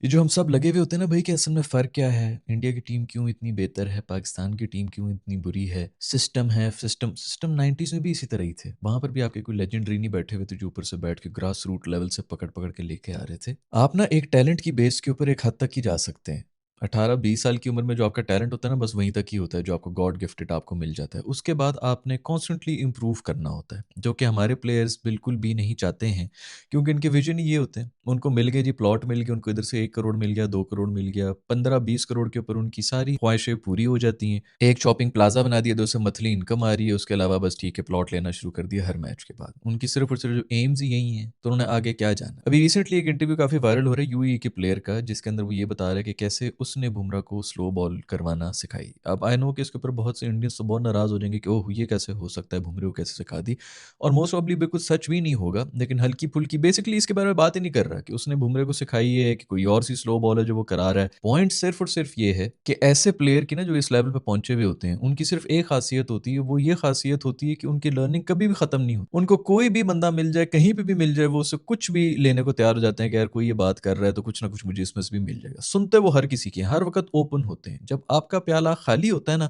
ये जो हम सब लगे हुए होते हैं ना भाई कि असल में फ़र्क क्या है? इंडिया की टीम क्यों इतनी बेहतर है? पाकिस्तान की टीम क्यों इतनी बुरी है? सिस्टम है, सिस्टम 90s में भी इसी तरह ही थे। वहाँ पर भी आपके कोई लेजेंडरी नहीं बैठे हुए थे जो ऊपर से बैठ के ग्रास रूट लेवल से पकड़-पकड़ के लेके आ रहे थे। आप ना एक टैलेंट की बेस के ऊपर एक हद तक ही जा सकते हैं। 18-20 साल की उम्र में जो आपका टैलेंट होता है ना बस वहीं तक ही होता है जो आपको गॉड गिफ्टेड आपको मिल जाता है। उसके बाद आपने कॉन्स्टेंटली इम्प्रूव करना होता है, जो कि हमारे प्लेयर्स बिल्कुल भी नहीं चाहते हैं। क्योंकि इनके विजन ही ये होते हैं। उनको मिल गए जी प्लॉट मिल गया, उनको इधर से 1 करोड़ मिल गया, 2 करोड़ मिल गया, 15-20 करोड़ के ऊपर उनकी सारी ख्वाहिशें पूरी हो जाती हैं। एक शॉपिंग प्लाज़ा बना दिया, 2 से मंथली इनकम आ रही है, उसके अलावा बस ठीक है प्लॉट लेना शुरू कर दिया हर मैच के बाद। उनकी सिर्फ़ और सिर्फ़ जो एम्स ही यही हैं, तो उन्होंने आगे क्या जाना? अभी रिसेंटली एक इंटरव्यू काफ़ी वायरल हो रहा है यूएई के प्लेयर का, जिसके अंदर वो ये बता रहा है कि कैसे उसने बुमराह को स्लो बॉल करवाना सिखाई। अब आई नो कि इसके ऊपर बहुत से इंडियंस तो बहुत नाराज़ हो जाएँगे कि ओह! ये कैसे हो सकता है, बुमराह को कैसे सिखा दी? और मोस्ट प्रॉब्ली बिल्कुल सच भी नहीं होगा, लेकिन हल्की-फुल्की बेसिकली इसके बारे में बात ही नहीं कर रहा कि उसने बुमराह को सिखाई है कि कोई और सी स्लो बॉल है जो वो करा रहा है। पॉइंट सिर्फ़ और सिर्फ़ ये है कि ऐसे प्लेयर की ना जो इस लेवल पे पहुँचे हुए होते हैं, उनकी सिर्फ़ एक ख़ासियत होती है, वो ये ख़ासियत होती है कि उनकी लर्निंग कभी भी ख़त्म नहीं होती। उनको कोई भी बंदा मिल जाए, कहीं पे भी मिल जाए, वो उससे कुछ भी लेने को तैयार हो जाते हैं कि यार कोई ये बात कर रहा है तो कुछ ना कुछ मुझे इसमें से भी मिल जाएगा। सुनते वो हर किसी की हैं, हर वक़्त ओपन होते हैं। जब आपका प्याला खाली होता है ना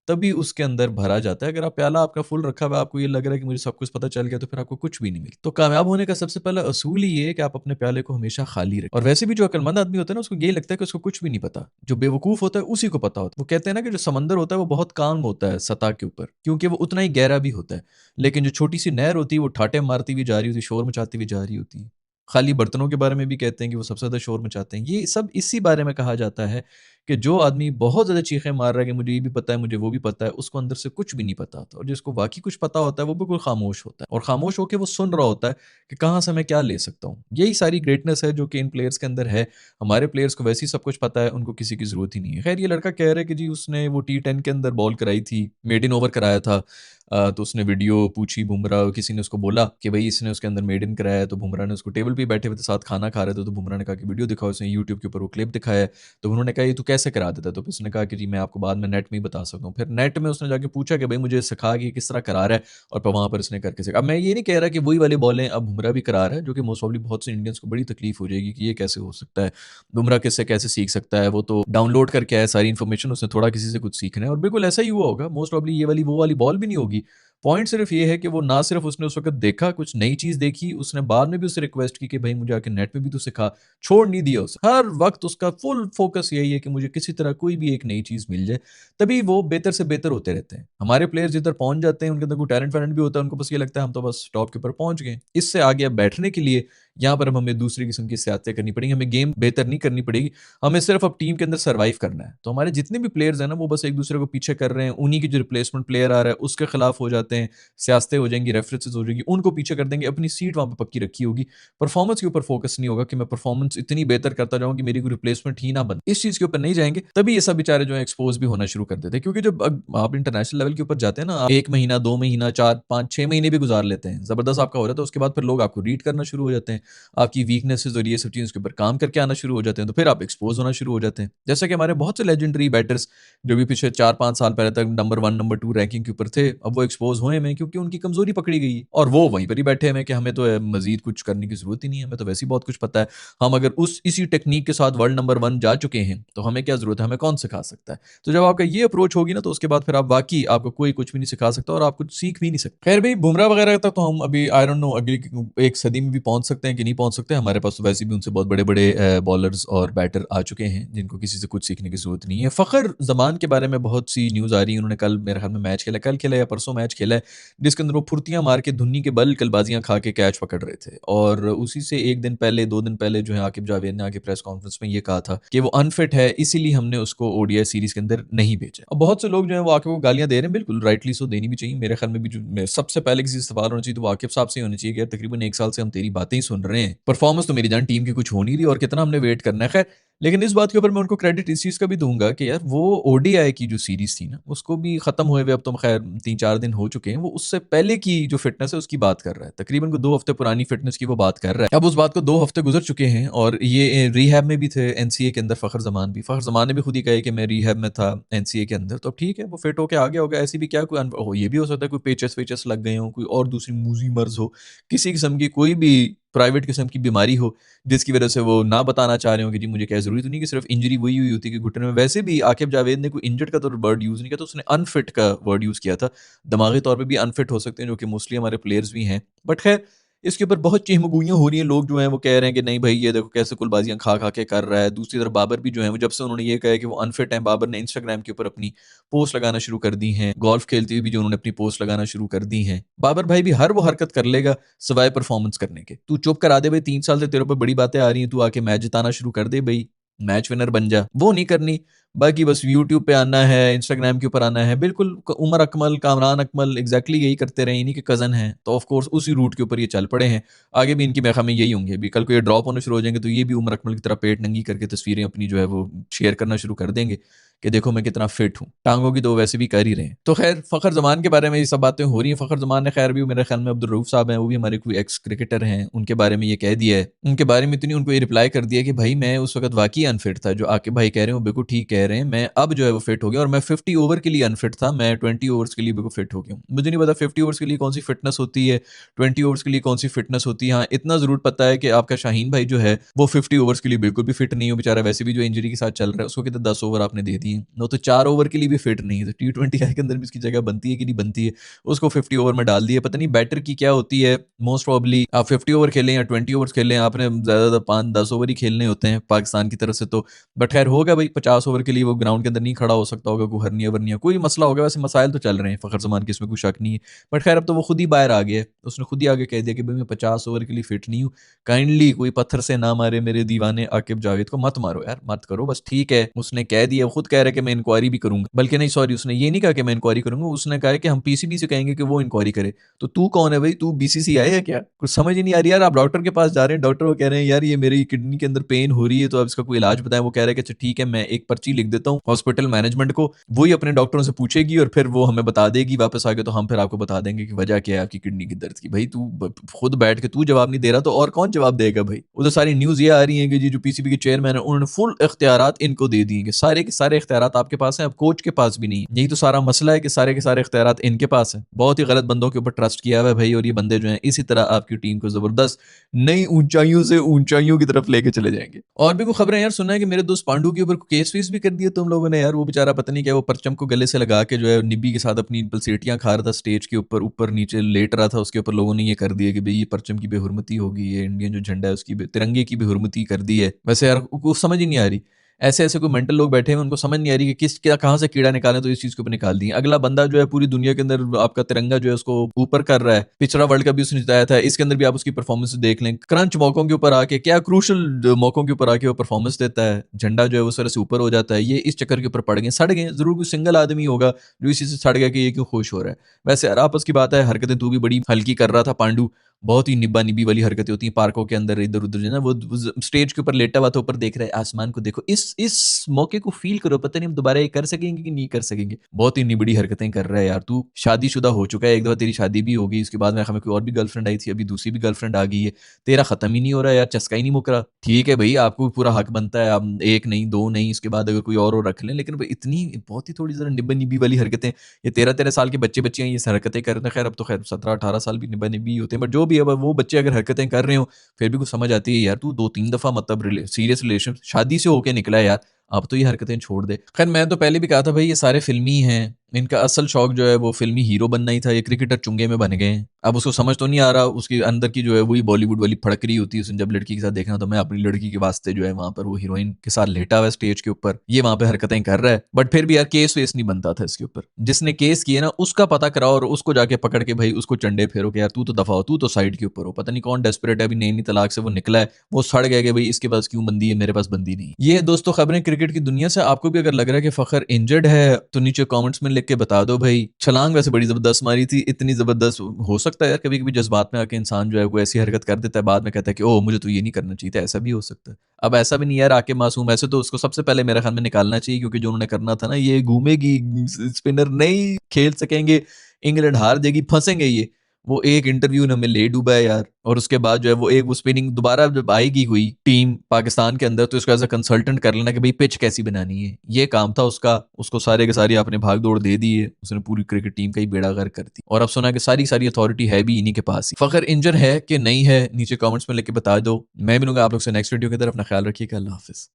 तभी उसके अंदर भरा जाता है। अगर आप प्याला आपका फुल रखा हुआ है, आपको ये लग रहा है कि मुझे सब कुछ पता चल गया, तो फिर आपको कुछ भी नहीं मिलता। तो कामयाब होने का सबसे पहला असूल ही ये है कि आप अपने प्याले को हमेशा खाली रखें। और वैसे भी जो अक्लमंद आदमी होता है ना, उसको यही लगता है कि उसको कुछ भी नहीं पता। जो बेवकूफ़ होता है, उसी को पता होता है। वो कहते हैं ना कि जो समंदर होता है, वो बहुत काम होता है सतह के ऊपर, क्योंकि वो उतना ही गहरा भी होता है। लेकिन जो छोटी-सी नहर होती है, वो ठाटे मारती हुई जा रही होती है, शोर मचाती हुई जा रही होती है। खाली बर्तनों के बारे में भी कहते हैं कि वो सबसे ज़्यादा शोर मचाते हैं। ये सब इसी बारे में कहा जाता है कि जो आदमी बहुत ज़्यादा चीखें मार रहा है कि मुझे ये भी पता है, मुझे वो भी पता है, उसको अंदर से कुछ भी नहीं पता होता और जिसको वाक़ई कुछ पता होता है, वो बिल्कुल खामोश होता है और खामोश होके वो सुन रहा होता है कि कहाँ से मैं क्या ले सकता हूँ। यही सारी ग्रेटनेस है जो कि इन प्लेयर्स के अंदर है। हमारे प्लेयर्स को वैसे ही सब कुछ पता है, उनको किसी की ज़रूरत ही नहीं है। ख़ैर ये लड़का कह रहा है कि जी उसने वो टी10 के अंदर बॉल कराई थी, मेड इन ओवर कराया था। तो उसने वीडियो पूछी बुमराह किसी ने उसको बोला कि भई इसने उसके अंदर मेड इन कराया है, तो बुमराह ने उसको टेबल पे ही बैठे हुए थे, साथ खाना खा रहे थे, तो बुमराह ने कहा कि वीडियो दिखाओ, उसने यूट्यूब के ऊपर वो क्लिप दिखाया है। तो उन्होंने कहा ये तू कैसे करा देता है? तो फिर उसने कहा कि जी मैं आपको बाद में नेट में ही बता सकता हूँ। फिर नेट में उसने जाके पूछा कि भई मुझे सिखा कि किस तरह करा रहा है और फिर वहाँ पर उसने करके सिखा। अब मैं ये नहीं कह रहा कि वही वाली बॉलें अब बुमराह भी करा रहा है, जो कि मोस्ट प्रोबब्ली बहुत से इंडियंस को बड़ी तकलीफ हो जाएगी कि ये कैसे हो सकता है? बुमराह किससे कैसे सीख सकता है? वो तो डाउनलोड करके आया है सारी इन्फॉर्मेशन, उसने थोड़ा किसी से कुछ सीखना है और बिल्कुल ऐसा ही हुआ होगा। मोस्ट प्रोबब्ली ये वाली वो वाली बॉल भी नहीं होगी। पॉइंट सिर्फ ये है कि वो ना सिर्फ उसने उस वक़्त देखा, कुछ नई चीज़ देखी, उसने बाद में भी उससे रिक्वेस्ट की कि भई मुझे आके नेट में भी तो सिखा, छोड़ नहीं दिया उसे। हर वक़्त उसका फुल फ़ोकस यही है कि मुझे किसी तरह कोई भी एक नई चीज़ मिल जाए, तभी वो बेहतर से बेहतर होते रहते हैं। हमारे प्लेयर्स जिधर पहुँच जाते हैं, उनके अंदर कोई टैलेंट-वैलेंट भी होता है, उनको बस ये लगता है हम तो बस टॉप के ऊपर पहुँच गए। इससे आगे अब बैठने के लिए यहाँ पर अब हमें दूसरी किस्म की सियासतें करनी पड़ेंगी, हमें गेम बेहतर नहीं करनी पड़ेगी, हमें सिर्फ अब टीम के अंदर सर्वाइव करना है। तो हमारे जितने भी प्लेयर्स हैं ना, वो बस एक-दूसरे को पीछे कर रहे हैं, उन्हीं की जो रिप्लेसमेंट प्लेयर आ रहा है, उसके खिलाफ हो जाते हैं। सियासतें हो जाएँगी, रेफरेंसेस हो जाएँगी, उनको पीछे कर देंगे, अपनी सीट वहाँ पे पक्की रखी होगी। परफॉर्मेंस के ऊपर फोकस नहीं होगा कि मैं परफॉर्मेंस इतनी बेहतर करता जाऊँ कि मेरी कोई रिप्लेसमेंट ही ना बने। इस चीज़ के ऊपर नहीं जाएँगे, तभी ये सब बेचारे जो हैं एक्सपोज़ भी होना शुरू कर देते हैं। क्योंकि जब आप इंटरनेशनल लेवल के ऊपर जाते हैं ना, 1 महीना, 2 महीना, 4, 5, 6 महीने भी गुज़ार लेते हैं। ज़बरदस्त आपका हो जाता है, उसके बाद फिर लोग आपको रीड करना शुरू हो जाते हैं। आपकी वीकनेसेस और ये सब चीज़ों के ऊपर काम करके आना शुरू हो जाते हैं, तो फिर आप एक्सपोज़ होना शुरू हो जाते हैं। जैसे कि हमारे बहुत से लेजेंडरी बैटर्स जो भी पिछले 4-5 साल पहले तक नंबर 1, नंबर 2 रैंकिंग के ऊपर थे, अब वो एक्सपोज़ हुए हैं क्योंकि उनकी कमज़ोरी पकड़ी गई है और वो वहीं पर ही बैठे हुए हैं कि हमें तो मज़ीद कुछ करने की ज़रूरत ही नहीं है, हमें तो वैसे ही बहुत कुछ पता है। हम अगर उस इसी टेक्नीक के साथ वर्ल्ड नंबर 1 जा चुके हैं, तो हमें क्या ज़रूरत है, हमें कौन सिखा सकता है? तो जब आपका ये अप्रोच होगी ना, तो उसके बाद फिर आप वाक़ई आपको कोई कुछ भी नहीं सिखा सकता और आप कुछ सीख भी नहीं सकते। ख़ैर भई बुमराह वगैरह तक तो हम अभी आई डोंट नो अगली एक सदी में भी पहुँच सकते हैं कि नहीं पहुँच सकते। हमारे पास तो वैसे भी उनसे बहुत बड़े-बड़े बॉलर्स और बैटर आ चुके हैं, जिनको किसी से कुछ सीखने की ज़रूरत नहीं है। फ़ख़र ज़मान के बारे में बहुत सी न्यूज़ आ रही है, उन्होंने कल मेरे ख़्याल में मैच खेला, कल खेला या परसों मैच खेला है, जिसके अंदर वो फुर्तियाँ मार के धुन्नी के बल कलबाज़ियाँ खा के कैच पकड़ रहे थे और उसी से 1 दिन पहले, 2 दिन पहले जो है आकिब जावेद ने आके प्रेस कॉन्फ्रेंस में ये कहा था कि वो अनफिट है, इसीलिए हमने उसको ओडीआई सीरीज़ के अंदर नहीं भेजा। अब बहुत से लोग जो हैं वो आकिब को गालियाँ दे रहे हैं, बिल्कुल राइटली सो देनी भी चाहिए। मेरे ख़्याल में भी सबसे पहले किसी से सवाल होना चाहिए तो वो आकिब साहब से ही होना चाहिए कि यार तकरीबन 1 साल से हम तेरी बातें ही सुन रहे हैं। परफ़ॉर्मेंस तो मेरी जान टीम की कुछ हो नहीं रही और कितना हमने वेट करना है। ख़ैर लेकिन इस बात के ऊपर मैं उनको क्रेडिट इस चीज़ का भी दूँगा कि यार वो ओडीआई की जो सीरीज़ थी ना, उसको भी ख़त्म हुए हुए अब तो ख़ैर 3-4 दिन हो चुके हैं। वो उससे पहले की जो फ़िटनेस है उसकी बात कर रहा है। तकरीबन को 2 हफ़्ते पुरानी फ़िटनेस की वो बात कर रहा है। अब उस बात को 2 हफ़्ते गुज़र चुके हैं और ये रिहैब में भी थे एनसीए के अंदर फ़खर ज़मान भी। फ़खर ज़मान ने भी खुद ही कहा है कि मैं रिहैब में था एनसीए के अंदर। तो अब ठीक है, वो फ़िट होके आ गया होगा। ऐसी भी क्या कोई ये भी हो सकता है कोई पेचेस-वेचेस लग गए हों, कोई और दूसरी मूज़ी मर्ज़ हो, किसी किस्म की कोई भी प्राइवेट किस्म की बीमारी हो, जिसकी वजह से वो ना बताना चाह रहे हो कि जी मुझे क्या है। ज़रूरी तो नहीं कि सिर्फ इंजरी वही हुई होती है कि घुटने में। वैसे भी आकिब जावेद ने कोई इंजर्ड का तो वर्ड यूज़ नहीं किया था, उसने अनफिट का वर्ड यूज़ किया था। दिमागी तौर पे भी अनफिट हो सकते हैं, जो कि मोस्टली हमारे प्लेयर्स भी हैं। बट खैर, इसके ऊपर बहुत चीखमगुइयाँ हो रही हैं। लोग जो हैं वो कह रहे हैं कि नहीं भाई ये देखो कैसे कुलबाजियाँ खा-खा के कर रहा है। दूसरी तरफ बाबर भी जो है वो जब से उन्होंने ये कहा है कि वो अनफिट हैं, बाबर ने इंस्टाग्राम के ऊपर अपनी पोस्ट लगाना शुरू कर दी हैं। गोल्फ खेलते हुए भी जो उन्होंने अपनी पोस्ट लगाना शुरू कर दी हैं। बाबर भाई भी हर वो हरकत कर लेगा सिवाय परफॉर्मेंस करने के। तू चुप करा दे भाई, 3 साल से तेरे ऊपर बड़ी बातें आ रही हैं, तू आके मैच जिताना शुरू कर दे भई, मैच विनर बन जा। वो नहीं करनी। बाकी बस यूट्यूब पे आना है, इंस्टाग्राम के ऊपर आना है। बिल्कुल उमर अकमल, कामरान अकमल एग्ज़ैक्टली यही करते रहे, इन्हीं के कज़न हैं। तो ऑफ कोर्स उसी रूट के ऊपर ये चल पड़े हैं। आगे भी इनकी मेरे में यही होंगे। अभी कल को ये ड्रॉप होने शुरू हो जाएँगे तो ये भी उमर अकमल की तरह पेट नंगी करके तस्वीरें अपनी जो है वो शेयर करना शुरू कर देंगे कि देखो मैं कितना फिट हूँ। टाँगों की तो वैसे भी कर ही रहे हैं। तो ख़ैर फ़खर ज़मान के बारे में ये सब बातें हो रही हैं। फ़खर ज़मान ने ख़ैर भी मेरे ख़्याल में अब्दुल रऊफ़ साहब हैं, वो भी हमारे कोई एक्स क्रिकेटर हैं, उनके बारे में ये कह दिया है। उनके बारे में इतनी उनको ये रिप्लाई कर दिया कि भाई मैं उस वक़्त वाक़ई अनफिट था। जो आकिब भाई कह रहे हैं वो बिल्कुल ठीक कह रहे हैं। मैं अब जो है वो फिट हो गया और मैं 50 ओवर के लिए अनफिट था। मैं 20 ओवर्स के लिए बिल्कुल फिट हो गया हूँ। मुझे नहीं पता 50 ओवर्स के लिए कौन-सी फ़िटनेस होती है, 20 ओवर्स के लिए कौन-सी फ़िटनेस होती है। हाँ, इतना ज़रूर पता है कि आपका शाहीन भाई जो है वो 50 ओवर्स के लिए बिल्कुल भी फिट नहीं है। बेचारा वैसे भी जो इंजरी के साथ चल रहा है, उसको कितने 10 ओवर आपने दे दिए। वो तो 4 ओवर के लिए भी फिट नहीं है। तो टी20 आई के अंदर भी इसकी जगह बनती है कि नहीं बनती है। उसको 50 ओवर में डाल दिया। पता नहीं बैटर की क्या होती है। मोस्ट प्रोबेबली आप 50 ओवर खेलें या 20 ओवर्स खेलें, आपने ज़्यादा 5-10 ओवर ही खेलने होते हैं पाकिस्तान की तरफ से तो। बट खैर होगा भाई, 50 ओवर के लिए वो ग्राउंड के अंदर नहीं खड़ा हो सकता होगा, कोई हर्निया-वर्निया कोई मसला होगा। वैसे मसाइल तो चल रहे हैं फ़खर ज़मान के, इसमें कोई शक नहीं है। बट खैर अब तो वो खुद ही बाहर आ गया है। उसने खुद ही आके कह दिया कि भाई मैं 50 ओवर के लिए फिट नहीं हूँ। काइंडली कोई पत्थर से ना मारे मेरे दीवाने आकिब जावेद को। मत मारो यार, मत करो बस, ठीक है। उसने कह दिया, वो खुद कह रहा है कि मैं इंक्वायरी भी करूँगा। बल्कि नहीं, सॉरी, उसने ये नहीं कहा कि मैं इंक्वायरी करूँगा, उसने कहा है कि हम पीसीबी से कहेंगे कि वो इंक्वायरी करे। तो तू कौन है भाई? तू बीसीसीआई है क्या? कुछ समझ ही नहीं आ रही यार। आप डॉक्टर के पास जा रहे हैं, डॉक्टर वो कह रहे हैं यार ये मेरी किडनी के अंदर पेन हो रही है, तो आप इसका कोई इलाज बताएं। वो कह रहा है कि अच्छा ठीक है, मैं एक पर्ची लिख देता हूँ हॉस्पिटल मैनेजमेंट को, वो ही अपने डॉक्टरों से पूछेगी और फिर वो हमें बता देगी वापस आके, तो हम फिर आपको बता देंगे कि वजह क्या है आपकी किडनी की दर्द की। भाई तू खुद बैठ के तू जवाब नहीं दे रहा तो और कौन जवाब देगा भाई? वो तो सारी न्यूज़ ये आ रही है कि जी जो पीसीबी के चेयरमैन है उन्होंने फुल इख्तियारात इनको दे दिए कि सारे के सारे इख्तियारात आपके पास हैं, अब कोच के पास भी नहीं है। यही तो सारा मसला है कि सारे के सारे इख्तियारात इनके पास हैं। बहुत ही गलत बंदों के ऊपर ट्रस्ट किया हुआ है भाई, और ये बंदे जो हैं इसी तरह आपकी टीम को जबरदस्त नई ऊंचाइयों से ऊंचाइयों की तरफ लेके चले जाएंगे। और भी कोई खबरें यार सुना है कि मेरे दोस्त पांडु के ऊपर केस फीस भी कर दिया तुम लोगों ने यार। वो बेचारा पता नहीं क्या, वो परचम को गले से लगा के जो है निब्बी के साथ अपनी पलसेटियां खा रहा था स्टेज के ऊपर, ऊपर नीचे लेट रहा था। उसके ऊपर लोगों ने ये कर दिया कि भाई ये परचम की बेहुरमती होगी, ये इंडियन जो झंडा है उसकी तिरंगे की बेहुरमती कर दी है। वैसे यार को समझ ही नहीं आ रही, ऐसे ऐसे कोई मेंटल लोग बैठे हैं, उनको समझ नहीं आ रही कि किस क्या कहाँ से कीड़ा निकालें, तो इस चीज के ऊपर निकाल दिए। अगला बंदा जो है पूरी दुनिया के अंदर आपका तिरंगा जो है उसको ऊपर कर रहा है। पिछड़ा वर्ल्ड कप भी उसने जिताया था, इसके अंदर भी आप उसकी परफॉर्मेंस देख लें। क्रंच मौकों के ऊपर आके, क्या क्रूशल मौकों के ऊपर आके वो परफॉर्मेंस देता है, झंडा जो है वो सर से ऊपर हो जाता है। ये इस चक्कर के ऊपर पड़ गए, सड़ गए। जरूर कोई सिंगल आदमी होगा जो इसी से सड़ गया कि ये क्यों खुश हो रहा है। वैसे यार आपस की बात है, हरकतें तू भी बड़ी हल्की कर रहा था पांडु। बहुत ही निब्बा निब्बी वाली हरकतें होती हैं पार्कों के अंदर, इधर उधर जो है ना, वो स्टेज के ऊपर लेटा हुआ था, ऊपर देख रहा है आसमान को। देखो इस मौके को फील करो, पता नहीं हम दोबारा ये कर सकेंगे कि नहीं कर सकेंगे। बहुत ही निबड़ी हरकतें कर रहा है यार तू। शादीशुदा हो चुका है, एक दफा तेरी शादी भी हो गई, उसके बाद में हमें कोई और भी गर्लफ्रेंड आई थी, अभी दूसरी भी गर्लफ्रेंड आ गई है। तेरा खत्म ही नहीं हो रहा यार, चस्का ही नहीं मुक रहा। ठीक है भाई, आपको पूरा हक बनता है, आप एक नहीं दो नहीं, इसके बाद अगर कोई और रख लें, लेकिन इतनी बहुत ही थोड़ी जरा निब्बा निब्बी वाली हरकतें। ये 13-13 साल के बच्चे बच्चियां ये हरकतें कर रहे हैं। खैर अब तो खैर 17-18 साल भी निब्बा निब्बी होते हैं, बट जो भी अब वो बच्चे अगर हरकतें कर रहे हो, फिर भी कुछ समझ आती है यार। तू 2-3 दफा मतलब सीरियस रिलेशन शादी से होके निकला है यार, अब तो ये हरकतें छोड़ दे। खैर मैं तो पहले भी कहा था भाई ये सारे फिल्मी हैं, इनका असल शौक जो है वो फिल्मी हीरो बनना ही था। ये क्रिकेटर चुंगे में बन गए हैं। अब उसको समझ तो नहीं आ रहा, उसके अंदर की जो है वही बॉलीवुड वाली फड़करी होती है। उसने जब लड़की के साथ देखना तो मैं अपनी लड़की के वास्ते जो है वहां पर वो हीरोइन के साथ लेटा हुआ है स्टेज के ऊपर, ये वहां पे हरकतें कर रहा है। बट फिर भी यार केस वेस नहीं बनता था इसके ऊपर। जिसने केस किए ना उसका पता कराओ और उसको जाके पकड़ के भाई उसको चंडे फेरो कि यार तू तो दफा हो, तू तो साइड के ऊपर हो। पता नहीं कौन डेस्परेट है, अभी नई नई तलाक से वो निकला है, वो सड़ गया कि भाई इसके पास क्यों बंदी है, मेरे पास बंदी नहीं। ये है दोस्तों खबरें क्रिकेट की दुनिया से। आपको भी अगर लग रहा है कि फखर इंजर्ड है तो नीचे कमेंट्स में लिख के बता दो भाई। छलांग वैसे बड़ी जबरदस्त मारी थी, इतनी जबरदस्त हो सकता है यार कभी कभी जज्बात में आके इंसान जो है कोई ऐसी हरकत कर देता है, बाद में कहता है कि ओह मुझे तो ये नहीं करना चाहिए था। ऐसा भी हो सकता है। अब ऐसा भी नहीं यार आके मासूम, ऐसे तो उसको सबसे पहले मेरे ख्याल में निकालना चाहिए, क्योंकि जो उन्होंने करना था ना, ये घूमेगी, स्पिनर नहीं खेल सकेंगे, इंग्लैंड हार जाएगी, फंसेंगे ये। वो एक इंटरव्यू ने हमें ले डूबा है यार। और उसके बाद जो है वो एक वो स्पिनिंग दोबारा जब आएगी हुई टीम पाकिस्तान के अंदर, तो इसको एज अ कंसल्टेंट कर लेना कि भाई पिच कैसी बनानी है, ये काम था उसका। उसको सारे के सारी आपने भाग दौड़ दे दी है, उसने पूरी क्रिकेट टीम का ही बेड़ा गर्क कर दी। और अब सुना कि सारी सारी अथॉरिटी है भी इन्हीं के पास ही। फखर इंजन है कि नहीं है, नीचे कमेंट्स में लेके बता दो। मैं मिलूंगा आप लोग से नेक्स्ट वीडियो के तरफ। अपना ख्याल रखिएगा। अल्लाह हाफिज।